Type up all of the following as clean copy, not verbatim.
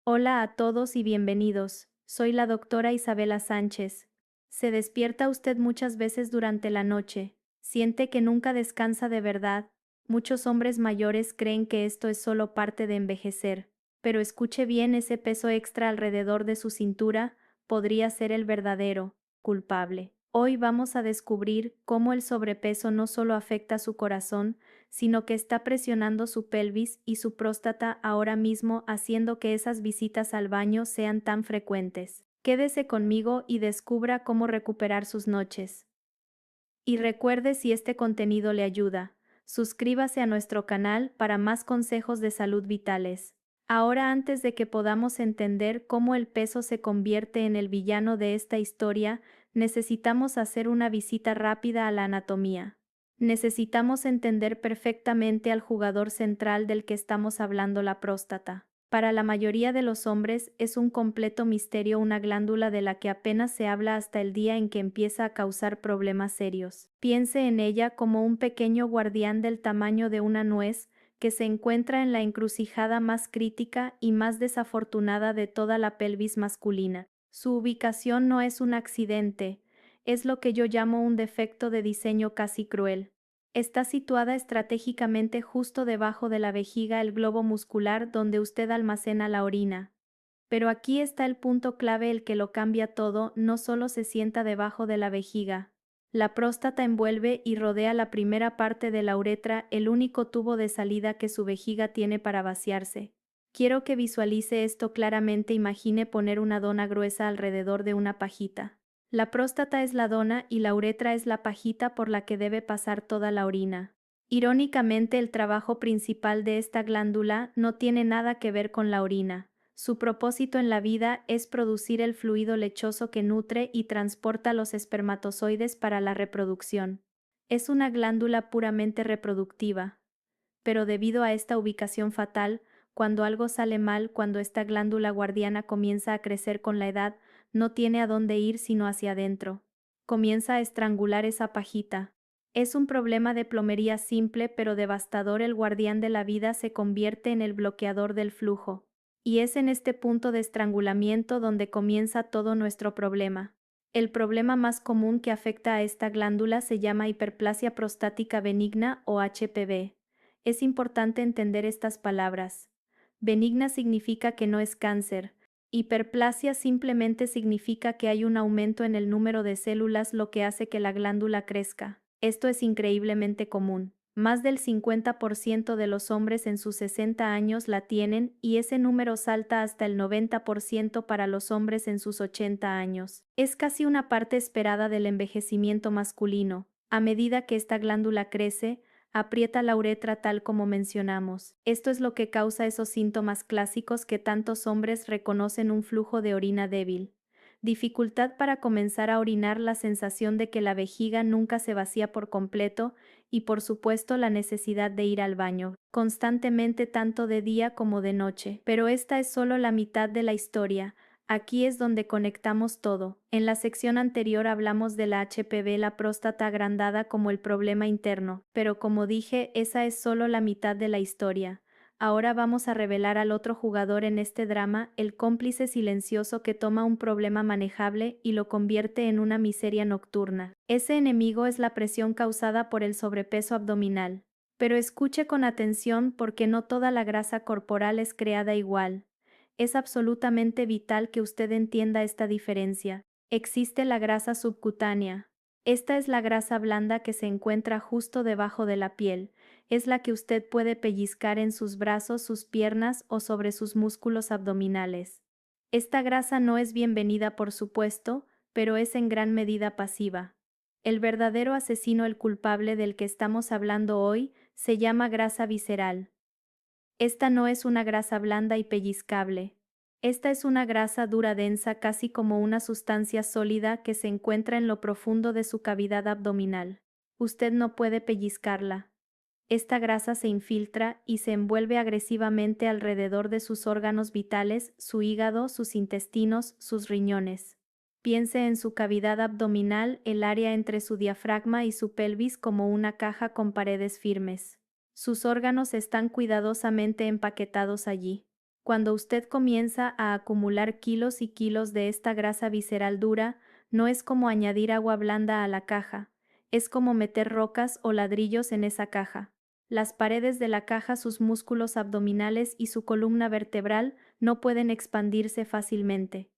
Hola a todos y bienvenidos. Soy la doctora Isabela Sánchez. Se despierta usted muchas veces durante la noche. Siente que nunca descansa de verdad. Muchos hombres mayores creen que esto es solo parte de envejecer. Pero escuche bien, ese peso extra alrededor de su cintura podría ser el verdadero culpable. Hoy vamos a descubrir cómo el sobrepeso no solo afecta su corazón, sino que está presionando su pelvis y su próstata ahora mismo, haciendo que esas visitas al baño sean tan frecuentes. Quédese conmigo y descubra cómo recuperar sus noches. Y recuerde, si este contenido le ayuda, suscríbase a nuestro canal para más consejos de salud vitales. Ahora, antes de que podamos entender cómo el peso se convierte en el villano de esta historia, necesitamos hacer una visita rápida a la anatomía. Necesitamos entender perfectamente al jugador central del que estamos hablando, la próstata. Para la mayoría de los hombres es un completo misterio, una glándula de la que apenas se habla hasta el día en que empieza a causar problemas serios. Piense en ella como un pequeño guardián del tamaño de una nuez, que se encuentra en la encrucijada más crítica y más desafortunada de toda la pelvis masculina. Su ubicación no es un accidente, es lo que yo llamo un defecto de diseño casi cruel. Está situada estratégicamente justo debajo de la vejiga, el globo muscular donde usted almacena la orina. Pero aquí está el punto clave, el que lo cambia todo. No solo se sienta debajo de la vejiga. La próstata envuelve y rodea la primera parte de la uretra, el único tubo de salida que su vejiga tiene para vaciarse. Quiero que visualice esto claramente. Imagine poner una dona gruesa alrededor de una pajita. La próstata es la dona y la uretra es la pajita por la que debe pasar toda la orina. Irónicamente, el trabajo principal de esta glándula no tiene nada que ver con la orina. Su propósito en la vida es producir el fluido lechoso que nutre y transporta los espermatozoides para la reproducción. Es una glándula puramente reproductiva. Pero debido a esta ubicación fatal, cuando algo sale mal, cuando esta glándula guardiana comienza a crecer con la edad, no tiene a dónde ir sino hacia adentro. Comienza a estrangular esa pajita. Es un problema de plomería simple pero devastador. El guardián de la vida se convierte en el bloqueador del flujo. Y es en este punto de estrangulamiento donde comienza todo nuestro problema. El problema más común que afecta a esta glándula se llama hiperplasia prostática benigna o HPV. Es importante entender estas palabras. Benigna significa que no es cáncer. Hiperplasia simplemente significa que hay un aumento en el número de células, lo que hace que la glándula crezca. Esto es increíblemente común. Más del 50% de los hombres en sus 60 años la tienen, y ese número salta hasta el 90% para los hombres en sus 80 años. Es casi una parte esperada del envejecimiento masculino. A medida que esta glándula crece, aprieta la uretra, tal como mencionamos. Esto es lo que causa esos síntomas clásicos que tantos hombres reconocen: un flujo de orina débil, dificultad para comenzar a orinar, la sensación de que la vejiga nunca se vacía por completo y, por supuesto, la necesidad de ir al baño constantemente, tanto de día como de noche. Pero esta es solo la mitad de la historia. Aquí es donde conectamos todo. En la sección anterior hablamos de la HPV, la próstata agrandada, como el problema interno, pero como dije, esa es solo la mitad de la historia. Ahora vamos a revelar al otro jugador en este drama, el cómplice silencioso que toma un problema manejable y lo convierte en una miseria nocturna. Ese enemigo es la presión causada por el sobrepeso abdominal. Pero escuche con atención, porque no toda la grasa corporal es creada igual. Es absolutamente vital que usted entienda esta diferencia. Existe la grasa subcutánea. Esta es la grasa blanda que se encuentra justo debajo de la piel. Es la que usted puede pellizcar en sus brazos, sus piernas o sobre sus músculos abdominales. Esta grasa no es bienvenida, por supuesto, pero es en gran medida pasiva. El verdadero asesino, el culpable del que estamos hablando hoy, se llama grasa visceral. Esta no es una grasa blanda y pellizcable. Esta es una grasa dura, densa, casi como una sustancia sólida, que se encuentra en lo profundo de su cavidad abdominal. Usted no puede pellizcarla. Esta grasa se infiltra y se envuelve agresivamente alrededor de sus órganos vitales, su hígado, sus intestinos, sus riñones. Piense en su cavidad abdominal, el área entre su diafragma y su pelvis, como una caja con paredes firmes. Sus órganos están cuidadosamente empaquetados allí. Cuando usted comienza a acumular kilos y kilos de esta grasa visceral dura, no es como añadir agua blanda a la caja, es como meter rocas o ladrillos en esa caja. Las paredes de la caja, sus músculos abdominales y su columna vertebral no pueden expandirse fácilmente.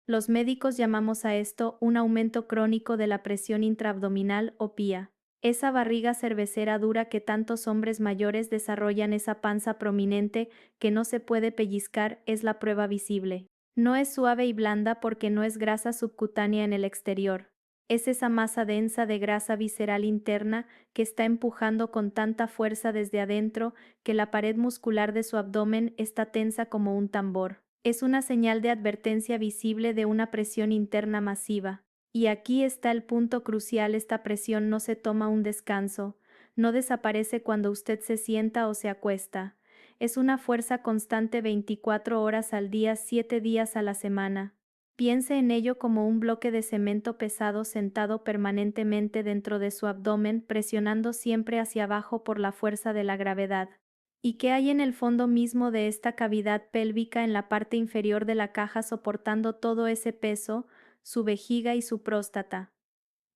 Los médicos llamamos a esto un aumento crónico de la presión intraabdominal o PIA. Esa barriga cervecera dura que tantos hombres mayores desarrollan, esa panza prominente que no se puede pellizcar, es la prueba visible. No es suave y blanda porque no es grasa subcutánea en el exterior. Es esa masa densa de grasa visceral interna que está empujando con tanta fuerza desde adentro que la pared muscular de su abdomen está tensa como un tambor. Es una señal de advertencia visible de una presión interna masiva. Y aquí está el punto crucial: esta presión no se toma un descanso, no desaparece cuando usted se sienta o se acuesta. Es una fuerza constante 24 horas al día, 7 días a la semana. Piense en ello como un bloque de cemento pesado sentado permanentemente dentro de su abdomen, presionando siempre hacia abajo por la fuerza de la gravedad. ¿Y qué hay en el fondo mismo de esta cavidad pélvica, en la parte inferior de la caja, soportando todo ese peso? Su vejiga y su próstata.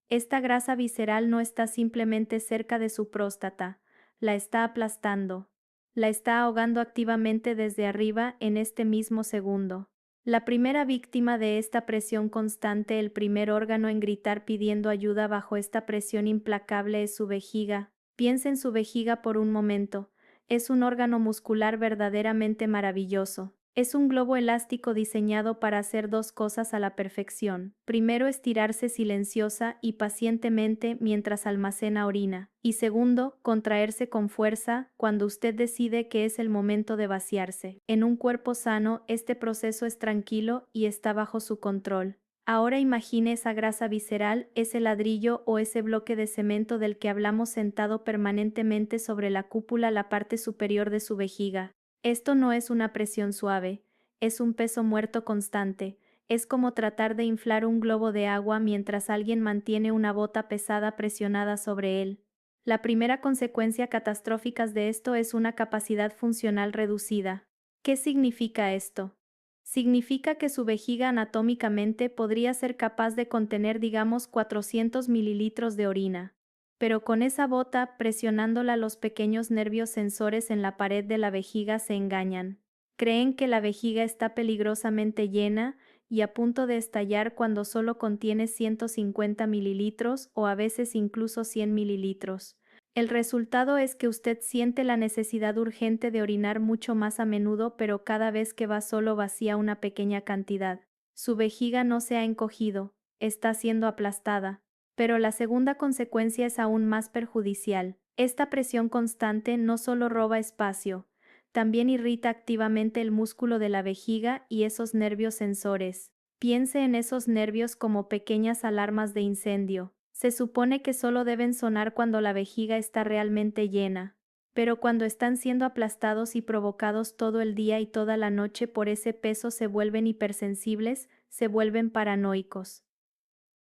Esta grasa visceral no está simplemente cerca de su próstata, la está aplastando, la está ahogando activamente desde arriba en este mismo segundo. La primera víctima de esta presión constante, el primer órgano en gritar pidiendo ayuda bajo esta presión implacable, es su vejiga. Piensa en su vejiga por un momento. Es un órgano muscular verdaderamente maravilloso. Es un globo elástico diseñado para hacer dos cosas a la perfección. Primero, estirarse silenciosa y pacientemente mientras almacena orina. Y segundo, contraerse con fuerza cuando usted decide que es el momento de vaciarse. En un cuerpo sano, este proceso es tranquilo y está bajo su control. Ahora imagine esa grasa visceral, ese ladrillo o ese bloque de cemento del que hablamos, sentado permanentemente sobre la cúpula, la parte superior de su vejiga. Esto no es una presión suave, es un peso muerto constante. Es como tratar de inflar un globo de agua mientras alguien mantiene una bota pesada presionada sobre él. La primera consecuencia catastrófica de esto es una capacidad funcional reducida. ¿Qué significa esto? Significa que su vejiga anatómicamente podría ser capaz de contener, digamos, 400 mililitros de orina. Pero con esa bota presionándola, los pequeños nervios sensores en la pared de la vejiga se engañan. Creen que la vejiga está peligrosamente llena y a punto de estallar cuando solo contiene 150 mililitros o a veces incluso 100 mililitros. El resultado es que usted siente la necesidad urgente de orinar mucho más a menudo, pero cada vez que va solo vacía una pequeña cantidad. Su vejiga no se ha encogido, está siendo aplastada. Pero la segunda consecuencia es aún más perjudicial. Esta presión constante no solo roba espacio, también irrita activamente el músculo de la vejiga y esos nervios sensores. Piense en esos nervios como pequeñas alarmas de incendio. Se supone que solo deben sonar cuando la vejiga está realmente llena, pero cuando están siendo aplastados y provocados todo el día y toda la noche por ese peso, se vuelven hipersensibles, se vuelven paranoicos.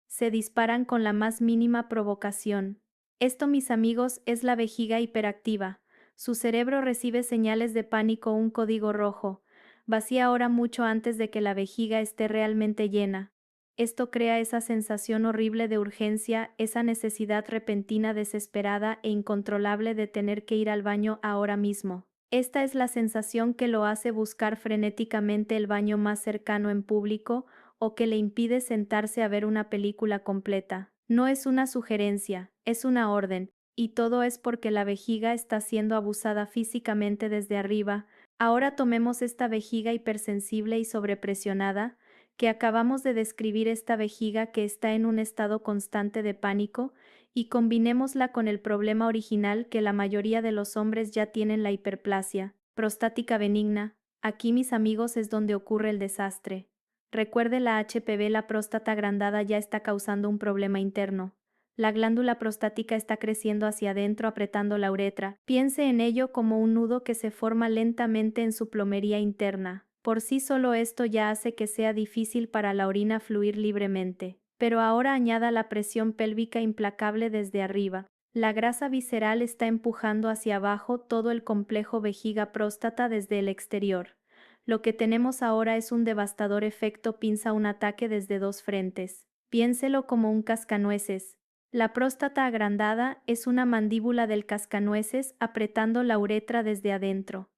Se disparan con la más mínima provocación. Esto, mis amigos, es la vejiga hiperactiva. Su cerebro recibe señales de pánico, un código rojo. Vacía ahora, mucho antes de que la vejiga esté realmente llena. Esto crea esa sensación horrible de urgencia, esa necesidad repentina, desesperada e incontrolable de tener que ir al baño ahora mismo. Esta es la sensación que lo hace buscar frenéticamente el baño más cercano en público, o que le impide sentarse a ver una película completa. No es una sugerencia, es una orden, y todo es porque la vejiga está siendo abusada físicamente desde arriba. Ahora tomemos esta vejiga hipersensible y sobrepresionada que acabamos de describir, esta vejiga que está en un estado constante de pánico, y combinémosla con el problema original que la mayoría de los hombres ya tienen: la hiperplasia prostática benigna. Aquí, mis amigos, es donde ocurre el desastre. Recuerde, la HPV, la próstata agrandada, ya está causando un problema interno. La glándula prostática está creciendo hacia adentro, apretando la uretra. Piense en ello como un nudo que se forma lentamente en su plomería interna. Por sí solo esto ya hace que sea difícil para la orina fluir libremente. Pero ahora añada la presión pélvica implacable desde arriba. La grasa visceral está empujando hacia abajo todo el complejo vejiga-próstata desde el exterior. Lo que tenemos ahora es un devastador efecto pinza, un ataque desde dos frentes. Piénselo como un cascanueces. La próstata agrandada es una mandíbula del cascanueces apretando la uretra desde adentro.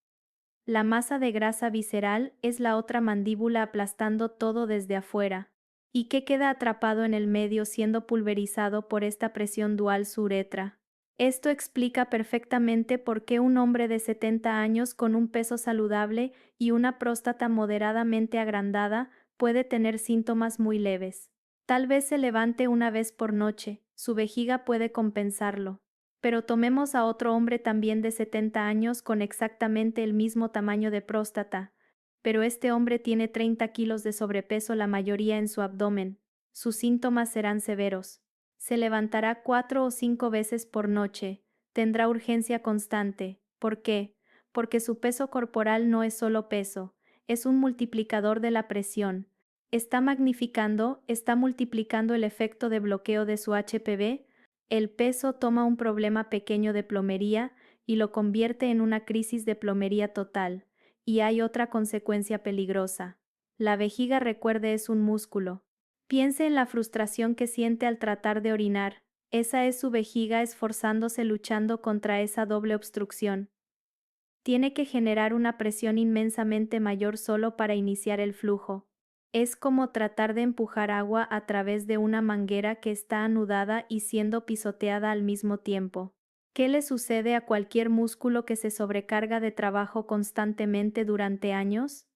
La masa de grasa visceral es la otra mandíbula aplastando todo desde afuera. ¿Y qué queda atrapado en el medio siendo pulverizado por esta presión dual su uretra? Esto explica perfectamente por qué un hombre de 70 años con un peso saludable y una próstata moderadamente agrandada puede tener síntomas muy leves. Tal vez se levante una vez por noche, su vejiga puede compensarlo. Pero tomemos a otro hombre también de 70 años con exactamente el mismo tamaño de próstata, pero este hombre tiene 30 kilos de sobrepeso, la mayoría en su abdomen. Sus síntomas serán severos. Se levantará 4 o 5 veces por noche, tendrá urgencia constante. ¿Por qué? Porque su peso corporal no es solo peso, es un multiplicador de la presión. Está multiplicando el efecto de bloqueo de su HPV. El peso toma un problema pequeño de plomería y lo convierte en una crisis de plomería total. Y hay otra consecuencia peligrosa. La vejiga, recuerde, es un músculo. Piense en la frustración que siente al tratar de orinar. Esa es su vejiga esforzándose, luchando contra esa doble obstrucción. Tiene que generar una presión inmensamente mayor solo para iniciar el flujo. Es como tratar de empujar agua a través de una manguera que está anudada y siendo pisoteada al mismo tiempo. ¿Qué le sucede a cualquier músculo que se sobrecarga de trabajo constantemente durante años?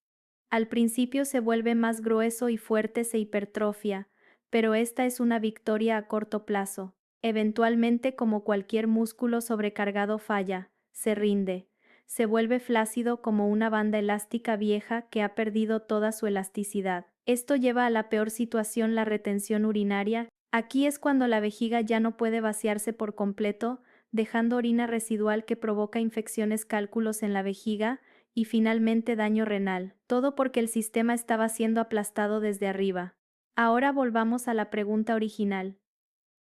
Al principio se vuelve más grueso y fuerte, se hipertrofia, pero esta es una victoria a corto plazo. Eventualmente, como cualquier músculo sobrecargado, falla, se rinde, se vuelve flácido como una banda elástica vieja que ha perdido toda su elasticidad. Esto lleva a la peor situación, la retención urinaria. Aquí es cuando la vejiga ya no puede vaciarse por completo, dejando orina residual que provoca infecciones, cálculos en la vejiga, y finalmente daño renal, todo porque el sistema estaba siendo aplastado desde arriba. Ahora volvamos a la pregunta original.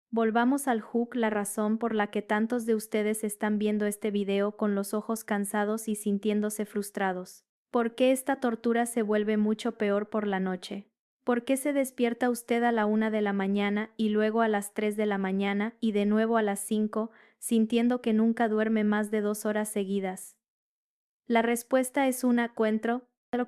Volvamos al hook, la razón por la que tantos de ustedes están viendo este video con los ojos cansados y sintiéndose frustrados. ¿Por qué esta tortura se vuelve mucho peor por la noche? ¿Por qué se despierta usted a la 1 de la mañana y luego a las 3 de la mañana y de nuevo a las 5, sintiendo que nunca duerme más de 2 horas seguidas? La respuesta es una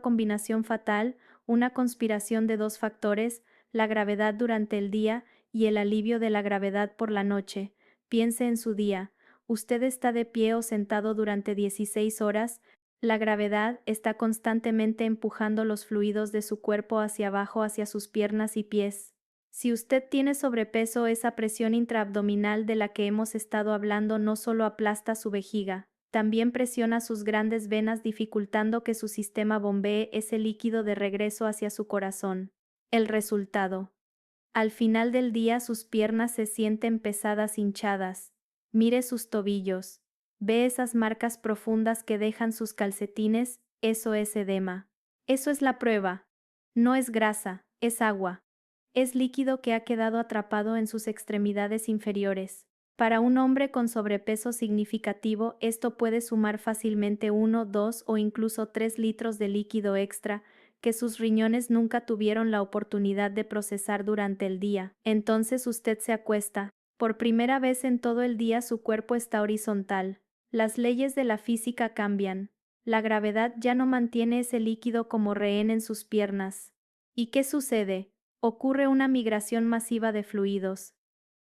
combinación fatal, una conspiración de dos factores, la gravedad durante el día y el alivio de la gravedad por la noche. Piense en su día. Usted está de pie o sentado durante 16 horas. La gravedad está constantemente empujando los fluidos de su cuerpo hacia abajo, hacia sus piernas y pies. Si usted tiene sobrepeso, esa presión intraabdominal de la que hemos estado hablando no solo aplasta su vejiga, también presiona sus grandes venas, dificultando que su sistema bombee ese líquido de regreso hacia su corazón. El resultado. Al final del día sus piernas se sienten pesadas, hinchadas. Mire sus tobillos. Ve esas marcas profundas que dejan sus calcetines, eso es edema. Eso es la prueba. No es grasa, es agua. Es líquido que ha quedado atrapado en sus extremidades inferiores. Para un hombre con sobrepeso significativo, esto puede sumar fácilmente 1, 2 o incluso 3 litros de líquido extra, que sus riñones nunca tuvieron la oportunidad de procesar durante el día. Entonces usted se acuesta. Por primera vez en todo el día su cuerpo está horizontal. Las leyes de la física cambian. La gravedad ya no mantiene ese líquido como rehén en sus piernas. ¿Y qué sucede? Ocurre una migración masiva de fluidos.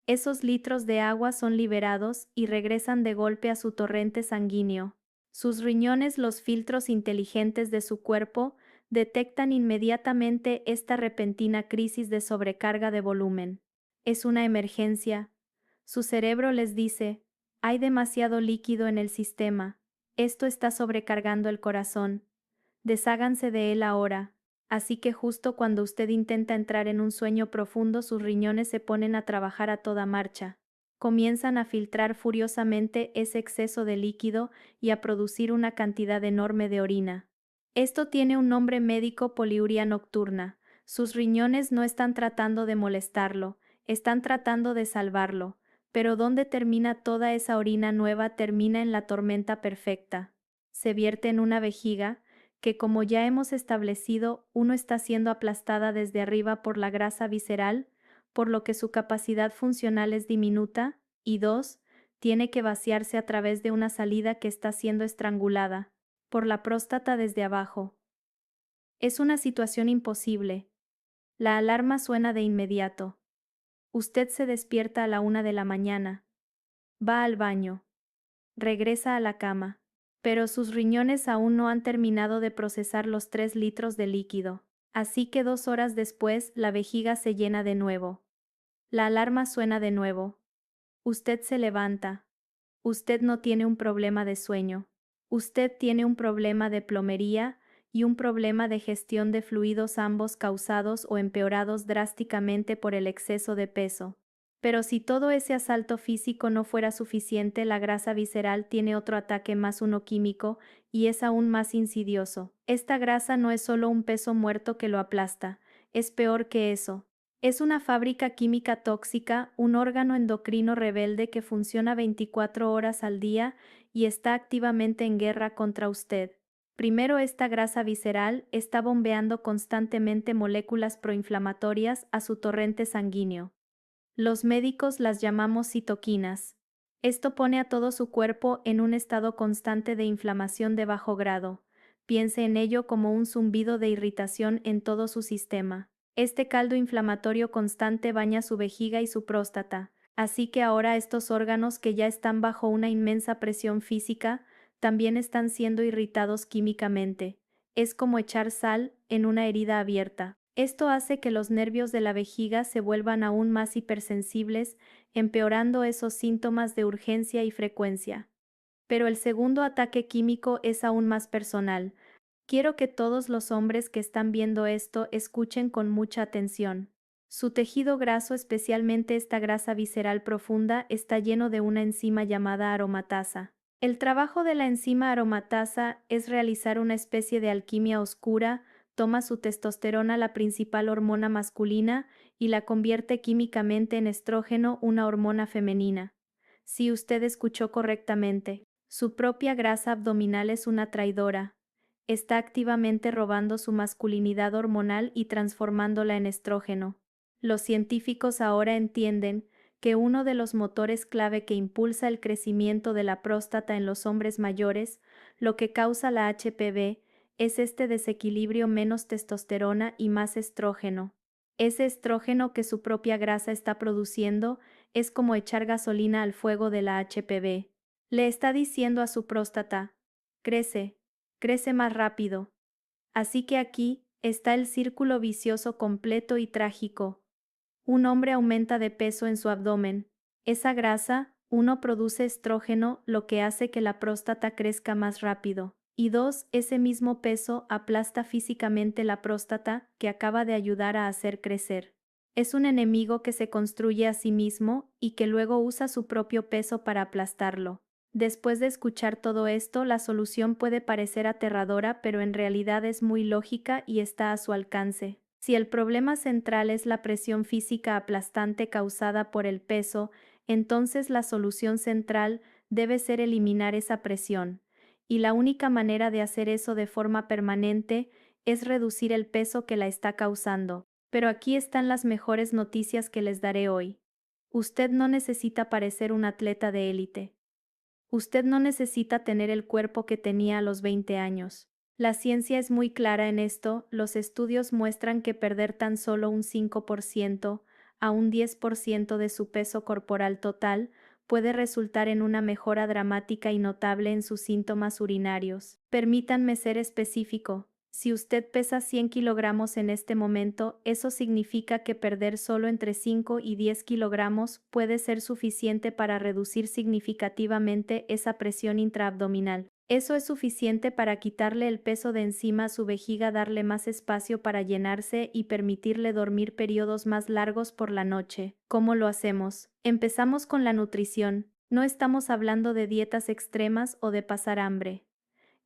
Esos litros de agua son liberados y regresan de golpe a su torrente sanguíneo. Sus riñones, los filtros inteligentes de su cuerpo, detectan inmediatamente esta repentina crisis de sobrecarga de volumen. Es una emergencia. Su cerebro les dice, hay demasiado líquido en el sistema. Esto está sobrecargando el corazón. Desháganse de él ahora. Así que justo cuando usted intenta entrar en un sueño profundo, sus riñones se ponen a trabajar a toda marcha. Comienzan a filtrar furiosamente ese exceso de líquido y a producir una cantidad enorme de orina. Esto tiene un nombre médico: poliuria nocturna. Sus riñones no están tratando de molestarlo, están tratando de salvarlo. Pero ¿dónde termina toda esa orina nueva? Termina en la tormenta perfecta. Se vierte en una vejiga, que como ya hemos establecido, uno está siendo aplastada desde arriba por la grasa visceral, por lo que su capacidad funcional es diminuta, y dos, tiene que vaciarse a través de una salida que está siendo estrangulada, por la próstata desde abajo. Es una situación imposible. La alarma suena de inmediato. Usted se despierta a la 1 de la mañana. Va al baño. Regresa a la cama. Pero sus riñones aún no han terminado de procesar los 3 litros de líquido. Así que 2 horas después, la vejiga se llena de nuevo. La alarma suena de nuevo. Usted se levanta. Usted no tiene un problema de sueño. Usted tiene un problema de plomería y un problema de gestión de fluidos, ambos causados o empeorados drásticamente por el exceso de peso. Pero si todo ese asalto físico no fuera suficiente, la grasa visceral tiene otro ataque más, uno químico, y es aún más insidioso. Esta grasa no es solo un peso muerto que lo aplasta, es peor que eso. Es una fábrica química tóxica, un órgano endocrino rebelde que funciona 24 horas al día y está activamente en guerra contra usted. Primero, esta grasa visceral está bombeando constantemente moléculas proinflamatorias a su torrente sanguíneo. Los médicos las llamamos citoquinas. Esto pone a todo su cuerpo en un estado constante de inflamación de bajo grado. Piense en ello como un zumbido de irritación en todo su sistema. Este caldo inflamatorio constante baña su vejiga y su próstata, así que ahora estos órganos que ya están bajo una inmensa presión física, también están siendo irritados químicamente. Es como echar sal en una herida abierta. Esto hace que los nervios de la vejiga se vuelvan aún más hipersensibles, empeorando esos síntomas de urgencia y frecuencia. Pero el segundo ataque químico es aún más personal. Quiero que todos los hombres que están viendo esto escuchen con mucha atención. Su tejido graso, especialmente esta grasa visceral profunda, está lleno de una enzima llamada aromatasa. El trabajo de la enzima aromatasa es realizar una especie de alquimia oscura, toma su testosterona, la principal hormona masculina, y la convierte químicamente en estrógeno, una hormona femenina. Si usted escuchó correctamente, su propia grasa abdominal es una traidora. Está activamente robando su masculinidad hormonal y transformándola en estrógeno. Los científicos ahora entienden que uno de los motores clave que impulsa el crecimiento de la próstata en los hombres mayores, lo que causa la HPV, es este desequilibrio: menos testosterona y más estrógeno. Ese estrógeno que su propia grasa está produciendo es como echar gasolina al fuego de la HPV. Le está diciendo a su próstata: crece, crece más rápido. Así que aquí está el círculo vicioso completo y trágico. Un hombre aumenta de peso en su abdomen. Esa grasa, uno, produce estrógeno, lo que hace que la próstata crezca más rápido. Y dos, ese mismo peso aplasta físicamente la próstata que acaba de ayudar a hacer crecer. Es un enemigo que se construye a sí mismo y que luego usa su propio peso para aplastarlo. Después de escuchar todo esto, la solución puede parecer aterradora, pero en realidad es muy lógica y está a su alcance. Si el problema central es la presión física aplastante causada por el peso, entonces la solución central debe ser eliminar esa presión. Y la única manera de hacer eso de forma permanente es reducir el peso que la está causando. Pero aquí están las mejores noticias que les daré hoy. Usted no necesita parecer un atleta de élite. Usted no necesita tener el cuerpo que tenía a los 20 años. La ciencia es muy clara en esto, los estudios muestran que perder tan solo un 5% a un 10% de su peso corporal total puede resultar en una mejora dramática y notable en sus síntomas urinarios. Permítanme ser específico. Si usted pesa 100 kilogramos en este momento, eso significa que perder solo entre 5 y 10 kilogramos puede ser suficiente para reducir significativamente esa presión intraabdominal. Eso es suficiente para quitarle el peso de encima a su vejiga, darle más espacio para llenarse y permitirle dormir periodos más largos por la noche. ¿Cómo lo hacemos? Empezamos con la nutrición. No estamos hablando de dietas extremas o de pasar hambre.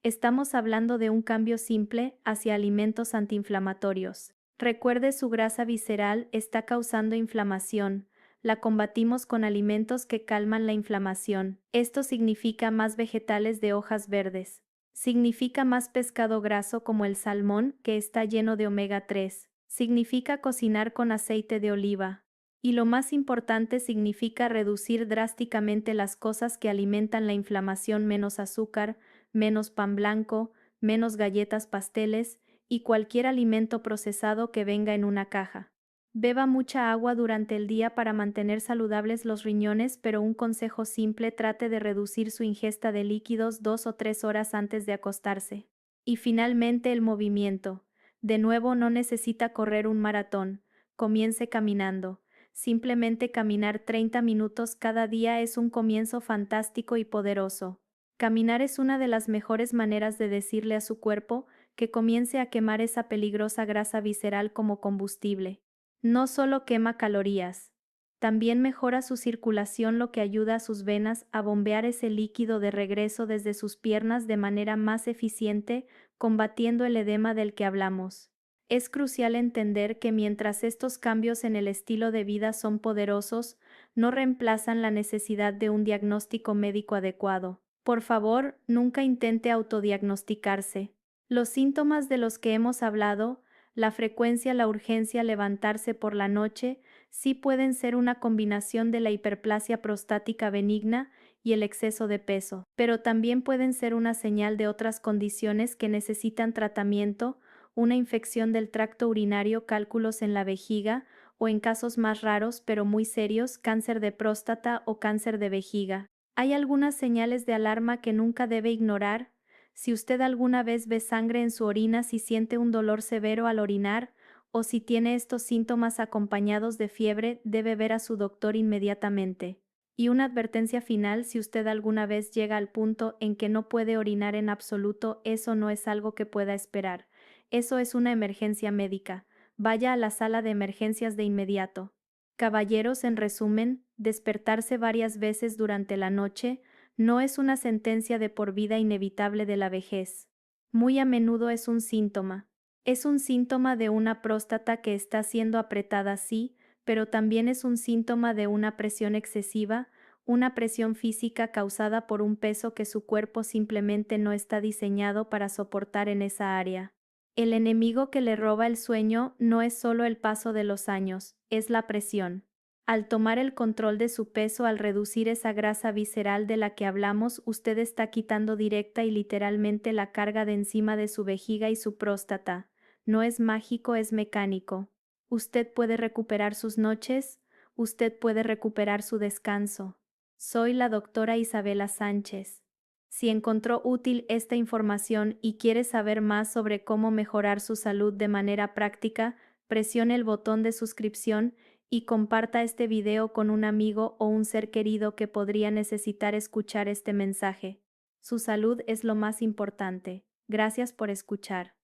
Estamos hablando de un cambio simple hacia alimentos antiinflamatorios. Recuerde, su grasa visceral está causando inflamación. la combatimos con alimentos que calman la inflamación. Esto significa más vegetales de hojas verdes. Significa más pescado graso como el salmón, que está lleno de omega 3. Significa cocinar con aceite de oliva. Y lo más importante significa reducir drásticamente las cosas que alimentan la inflamación: menos azúcar, menos pan blanco, menos galletas, pasteles y cualquier alimento procesado que venga en una caja. Beba mucha agua durante el día para mantener saludables los riñones, pero un consejo simple: trate de reducir su ingesta de líquidos 2 o 3 horas antes de acostarse. Y finalmente el movimiento. De nuevo, no necesita correr un maratón. Comience caminando. Simplemente caminar 30 minutos cada día es un comienzo fantástico y poderoso. Caminar es una de las mejores maneras de decirle a su cuerpo que comience a quemar esa peligrosa grasa visceral como combustible. No solo quema calorías, también mejora su circulación, lo que ayuda a sus venas a bombear ese líquido de regreso desde sus piernas de manera más eficiente, combatiendo el edema del que hablamos. Es crucial entender que mientras estos cambios en el estilo de vida son poderosos, no reemplazan la necesidad de un diagnóstico médico adecuado. Por favor, nunca intente autodiagnosticarse. Los síntomas de los que hemos hablado, la frecuencia, la urgencia, levantarse por la noche, sí pueden ser una combinación de la hiperplasia prostática benigna y el exceso de peso, pero también pueden ser una señal de otras condiciones que necesitan tratamiento: una infección del tracto urinario, cálculos en la vejiga, o en casos más raros pero muy serios, cáncer de próstata o cáncer de vejiga. Hay algunas señales de alarma que nunca debe ignorar. Si usted alguna vez ve sangre en su orina, si siente un dolor severo al orinar, o si tiene estos síntomas acompañados de fiebre, debe ver a su doctor inmediatamente. Y una advertencia final: si usted alguna vez llega al punto en que no puede orinar en absoluto, eso no es algo que pueda esperar. Eso es una emergencia médica. Vaya a la sala de emergencias de inmediato. Caballeros, en resumen, despertarse varias veces durante la noche no es una sentencia de por vida inevitable de la vejez. Muy a menudo es un síntoma. Es un síntoma de una próstata que está siendo apretada, sí, pero también es un síntoma de una presión excesiva, una presión física causada por un peso que su cuerpo simplemente no está diseñado para soportar en esa área. El enemigo que le roba el sueño no es solo el paso de los años, es la presión. Al tomar el control de su peso, al reducir esa grasa visceral de la que hablamos, usted está quitando directa y literalmente la carga de encima de su vejiga y su próstata. No es mágico, es mecánico. Usted puede recuperar sus noches, usted puede recuperar su descanso. Soy la doctora Isabela Sánchez. Si encontró útil esta información y quiere saber más sobre cómo mejorar su salud de manera práctica, presione el botón de suscripción y comparta este video con un amigo o un ser querido que podría necesitar escuchar este mensaje. Su salud es lo más importante. Gracias por escuchar.